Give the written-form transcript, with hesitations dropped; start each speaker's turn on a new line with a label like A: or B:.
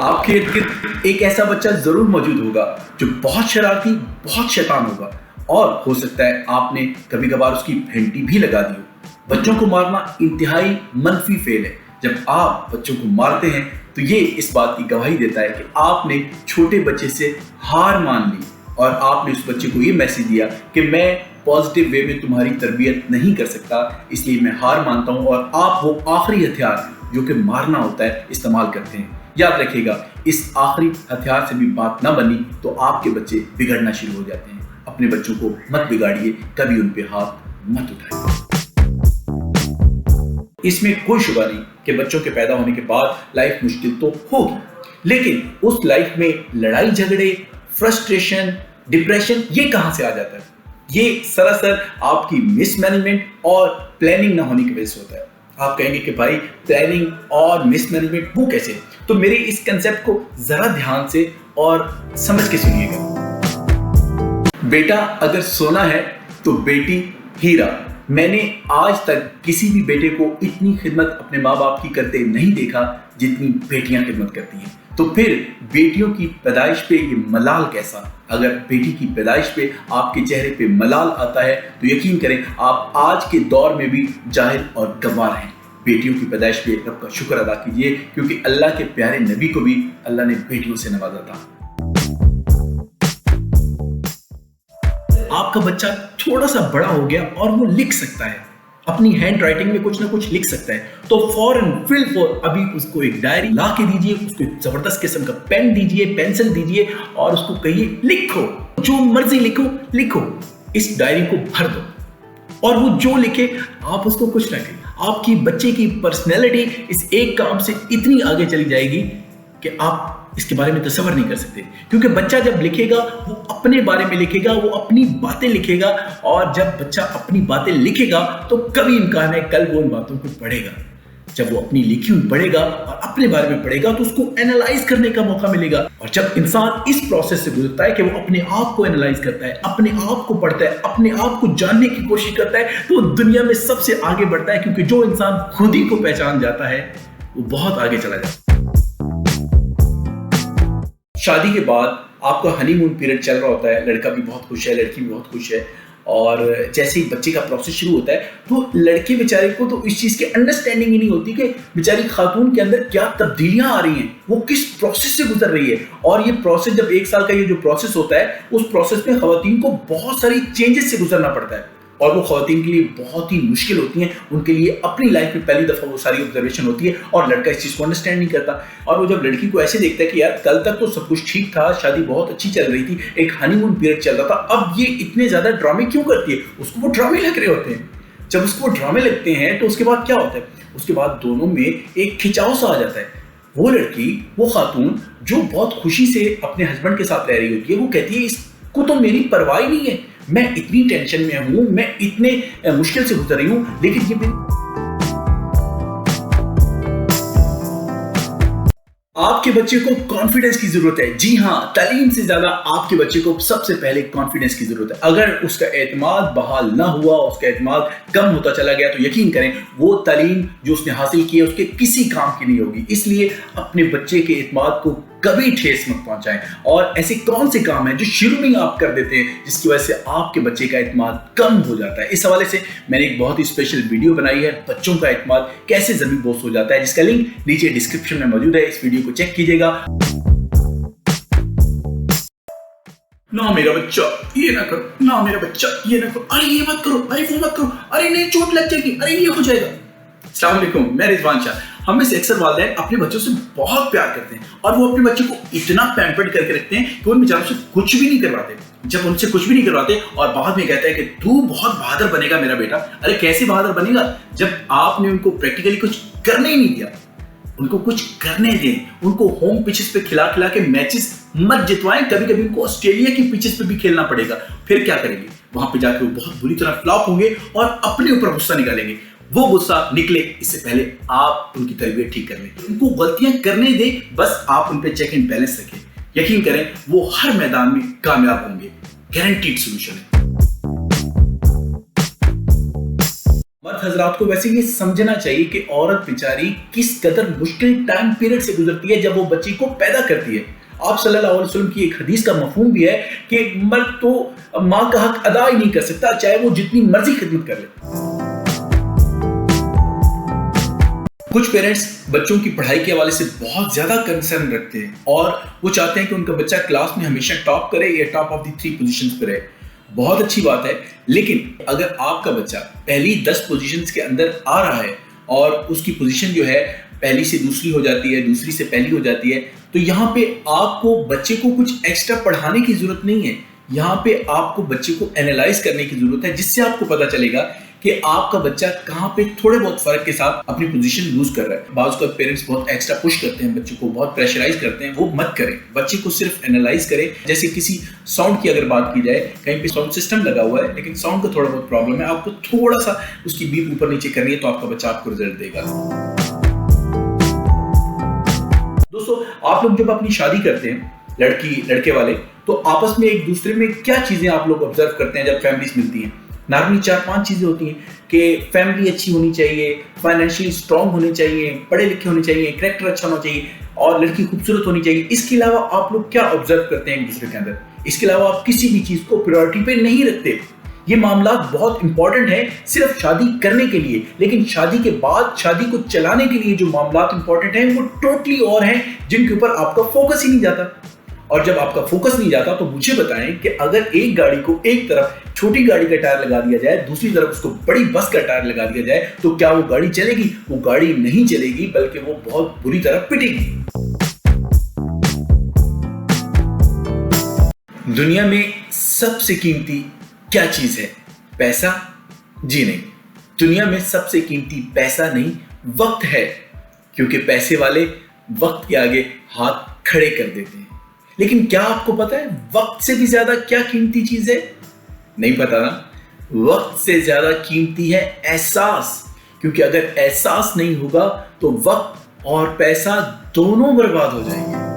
A: आपके इर्द गिर्द एक ऐसा बच्चा जरूर मौजूद होगा जो बहुत शरारती, बहुत शैतान होगा और हो सकता है आपने कभी कभार उसकी भेंटी भी लगा दी हो। बच्चों को मारना इंतहाई मनफी फेल है। जब आप बच्चों को मारते हैं तो ये इस बात की गवाही देता है कि आपने छोटे बच्चे से हार मान ली और आपने उस बच्चे को ये मैसेज दिया कि मैं पॉजिटिव वे में तुम्हारी तरबियत नहीं कर सकता, इसलिए मैं हार मानता हूं। और आप वो आखिरी हथियार जो कि मारना होता है इस्तेमाल करते हैं। याद रखिएगा, इस आखिरी हथियार से भी बात ना बनी तो आपके बच्चे बिगड़ना शुरू हो जाते हैं। अपने बच्चों को मत बिगाड़िए, कभी उन पे हाथ मत उठाइए। इसमें कोई शुबा नहीं कि बच्चों के पैदा होने के बाद लाइफ मुश्किल तो होगी, लेकिन उस लाइफ में लड़ाई झगड़े, फ्रस्ट्रेशन, डिप्रेशन ये कहां से आ जाता है? ये सरासर आपकी मिसमैनेजमेंट और प्लानिंग ना होने की वजह से होता है। आप कहेंगे कि भाई प्लानिंग और मिसमैनेजमेंट वो कैसे? तो मेरे इस कंसेप्ट को जरा ध्यान से और समझ के सुनिएगा। बेटा अगर सोना है तो बेटी हीरा। मैंने आज तक किसी भी बेटे को इतनी खिदमत अपने माँ बाप की करते नहीं देखा जितनी बेटियां खिदमत करती हैं। तो फिर बेटियों की पैदाइश पे ये मलाल कैसा? अगर बेटी की पैदाइश पे आपके चेहरे पे मलाल आता है तो यकीन करें आप आज के दौर में भी जाहिल और गंवार हैं। बेटियों की पैदाइश पे रब का शुक्र अदा कीजिए, क्योंकि अल्लाह के प्यारे नबी को भी अल्लाह ने बेटियों से नवाजा था। आपका बच्चा थोड़ा सा बड़ा हो गया और वो लिख सकता है, अपनी हैंड राइटिंग में कुछ ना कुछ लिख सकता है, तो फौरन अभी उसको एक डायरी ला के दीजिए, उसको एक जबरदस्त किस्म का पेन दीजिए, पेंसिल दीजिए और उसको कहिए लिखो, जो मर्जी लिखो, इस डायरी को भर दो। और वो जो लिखे आप उसको कुछ ना करिए। आपकी बच्चे की पर्सनैलिटी इस एक काम से इतनी आगे चली जाएगी कि आप इसके बारे में तसव्वुर नहीं कर सकते। क्योंकि बच्चा जब लिखेगा वो अपने बारे में लिखेगा, वो अपनी बातें लिखेगा, और जब बच्चा अपनी बातें लिखेगा तो कभी इम्कान है कल वो उन बातों को पढ़ेगा। जब वो अपनी लिखी हुई पढ़ेगा और अपने बारे में पढ़ेगा तो उसको एनालाइज करने का मौका मिलेगा। और जब इंसान इस प्रोसेस से गुजरता है कि वो अपने आप को एनालाइज करता है, अपने आप को पढ़ता है, अपने आप को जानने की कोशिश करता है, तो वो दुनिया में सबसे आगे बढ़ता है। क्योंकि जो इंसान खुद ही को पहचान जाता है वो बहुत आगे चला जाता है। शादी के बाद आपका हनीमून पीरियड चल रहा होता है, लड़का भी बहुत खुश है, लड़की भी बहुत खुश है, और जैसे ही बच्चे का प्रोसेस शुरू होता है तो लड़के बेचारे को तो इस चीज़ की अंडरस्टैंडिंग ही नहीं होती कि बेचारी खातून के अंदर क्या तब्दीलियां आ रही हैं, वो किस प्रोसेस से गुजर रही है। और ये प्रोसेस जब 1 साल का ये जो प्रोसेस होता है, उस प्रोसेस में खवातीन को बहुत सारी चेंजेस से गुजरना पड़ता है और वो खवातीन के लिए बहुत ही मुश्किल होती हैं। उनके लिए अपनी लाइफ में पहली दफ़ा वो सारी ऑब्जर्वेशन होती है और लड़का इस चीज़ को अंडरस्टैंड नहीं करता। और वो जब लड़की को ऐसे देखता है कि यार कल तक तो सब कुछ ठीक था, शादी बहुत अच्छी चल रही थी, एक हनीमून पीरियड चल रहा था, अब ये इतने ज़्यादा ड्रामे क्यों करती है? उसको वो ड्रामे लग रहे होते हैं। जब उसको ड्रामे लगते हैं तो उसके बाद क्या होता है? उसके बाद दोनों में एक खिंचाव सा आ जाता है। वो लड़की, वो खातून जो बहुत खुशी से अपने हस्बैंड के साथ रह रही होती है, वो कहती है इसको तो मेरी परवाह ही नहीं है, मैं इतनी टेंशन में हूं, मैं इतने मुश्किल से गुजर रही हूं, लेकिन ये आपके बच्चे को कॉन्फिडेंस की जरूरत है। जी हां, तालीम से ज्यादा आपके बच्चे को सबसे पहले कॉन्फिडेंस की जरूरत है। अगर उसका एतमाद बहाल ना हुआ, उसका एतमाद कम होता चला गया, तो यकीन करें वो तालीम जो उसने हासिल की है उसके किसी काम की नहीं होगी। इसलिए अपने बच्चे के एतमाद को कभी ठेस मत पहुंचाएं। और ऐसे कौन से काम हैं जो शुरू में आप कर देते हैं जिसकी वजह से आपके बच्चे का एतमाद कम हो जाता है? इस हवाले से मैंने एक बहुत ही स्पेशल वीडियो बनाई है, बच्चों का एतमाद कैसे ज़मीन बोस हो जाता है, जिसका लिंक नीचे डिस्क्रिप्शन में मौजूद है। इस वीडियो को चेक कीजिएगा। ना मेरा बच्चा ये ना करो, ना मेरा बच्चा ये ना करो, अरे ये मत करो, अरे वो मत करो, अरे नहीं चोट लग जाएगी, अरे ये हो जाएगा। अस्सलाम वालेकुम, मैं रिजवान शाह। हम में से अक्सर वालिदैन अपने बच्चों से बहुत प्यार करते हैं और वो अपने बच्चे को इतना पैम्पर्ड करके रखते हैं कि उन बेचारों से कुछ भी नहीं करवाते। जब उनसे कुछ भी नहीं करवाते और बाद में कहता है कि तू बहुत बहादुर बनेगा मेरा बेटा। अरे कैसे बहादुर बनेगा जब आपने उनको प्रैक्टिकली कुछ करने ही नहीं दिया? उनको कुछ करने दें, उनको होम पिचेस पे खिला खिला के मैचेस मत जितवाएं। कभी कभी उनको ऑस्ट्रेलिया की पिचेस पे भी खेलना पड़ेगा। फिर क्या करेंगे? वहां पे जाके वो बहुत बुरी तरह फ्लॉप होंगे और अपने ऊपर गुस्सा निकालेंगे। वो गुस्सा निकले इससे पहले आप उनकी तरबियत ठीक कर लें। उनको गलतियां करने दें, बस आप उन पे चेक एंड बैलेंस रखें। यकीन करें वो हर मैदान में कामयाब होंगे। गारंटीड सॉल्यूशन है। हजरात को वैसे ये समझना चाहिए कि औरत बेचारी किस कदर मुश्किल टाइम पीरियड से गुजरती है जब वो बच्ची को पैदा करती है। आप सल्लल्लाहु अलैहि वसल्लम की एक हदीस का मफहूम भी है कि मर्द तो माँ का हक अदा ही नहीं कर सकता, चाहे वो जितनी मर्जी खिदमत कर ले। कुछ पेरेंट्स बच्चों की पढ़ाई के हवाले से बहुत ज्यादा कंसर्न रखते हैं और वो चाहते हैं कि उनका बच्चा क्लास में हमेशा टॉप करे या टॉप ऑफ द 3 पोजीशंस पे रहे। बहुत अच्छी बात है, लेकिन अगर आपका बच्चा पहली 10 पोजीशंस के अंदर आ रहा है और उसकी पोजीशन जो है पहली से दूसरी हो जाती है, दूसरी से पहली हो जाती है, तो यहाँ पे आपको बच्चे को कुछ एक्स्ट्रा पढ़ाने की जरूरत नहीं है। यहाँ पे आपको बच्चे को एनालाइज करने की जरूरत है, जिससे आपको पता चलेगा कि आपका बच्चा कहाँ पे थोड़े बहुत फर्क के साथ अपनी पोजीशन लूज कर रहा है। बाज़ का पेरेंट्स बहुत एक्स्ट्रा पुश करते हैं, बच्चे को बहुत प्रेशराइज करते हैं, वो मत करें। बच्चे को सिर्फ एनालाइज करें। जैसे किसी साउंड की अगर बात की जाए, कहीं पे साउंड सिस्टम लगा हुआ है लेकिन साउंड का थोड़ा बहुत प्रॉब्लम है, आपको थोड़ा सा उसकी बीप ऊपर नीचे करनी है तो आपका बच्चा आपको रिजल्ट देगा। दोस्तों, आप लोग जब अपनी शादी करते हैं, लड़की लड़के वाले, तो आपस में एक दूसरे में क्या चीजें आप लोग ऑब्जर्व करते हैं जब फैमिलीज मिलती हैं? नॉर्मली 4-5 चीजें होती हैं कि फैमिली अच्छी होनी चाहिए, फाइनेंशियली स्ट्रांग होने चाहिए, पढ़े लिखे होने चाहिए, कैरेक्टर अच्छा होना चाहिए और लड़की खूबसूरत होनी चाहिए। इसके अलावा आप लोग क्या ऑब्जर्व करते हैं एक दूसरे के अंदर? इसके अलावा आप किसी भी चीज को प्रायोरिटी पे नहीं रखते। ये मामला बहुत इंपॉर्टेंट है सिर्फ शादी करने के लिए, लेकिन शादी के बाद शादी को चलाने के लिए जो मामला इंपॉर्टेंट है वो टोटली और हैं, जिनके ऊपर आपका फोकस ही नहीं जाता। और जब आपका फोकस नहीं जाता तो मुझे बताएं कि अगर एक गाड़ी को एक तरफ छोटी गाड़ी का टायर लगा दिया जाए, दूसरी तरफ उसको बड़ी बस का टायर लगा दिया जाए, तो क्या वो गाड़ी चलेगी? वो गाड़ी नहीं चलेगी, बल्कि वो बहुत बुरी तरह पिटेगी। दुनिया में सबसे कीमती क्या चीज है? पैसा? जी नहीं, दुनिया में सबसे कीमती पैसा नहीं, वक्त है। क्योंकि पैसे वाले वक्त के आगे हाथ खड़े कर देते हैं। लेकिन क्या आपको पता है वक्त से भी ज्यादा क्या कीमती चीज है? नहीं पता ना? वक्त से ज्यादा कीमती है एहसास। क्योंकि अगर एहसास नहीं होगा तो वक्त और पैसा दोनों बर्बाद हो जाएंगे।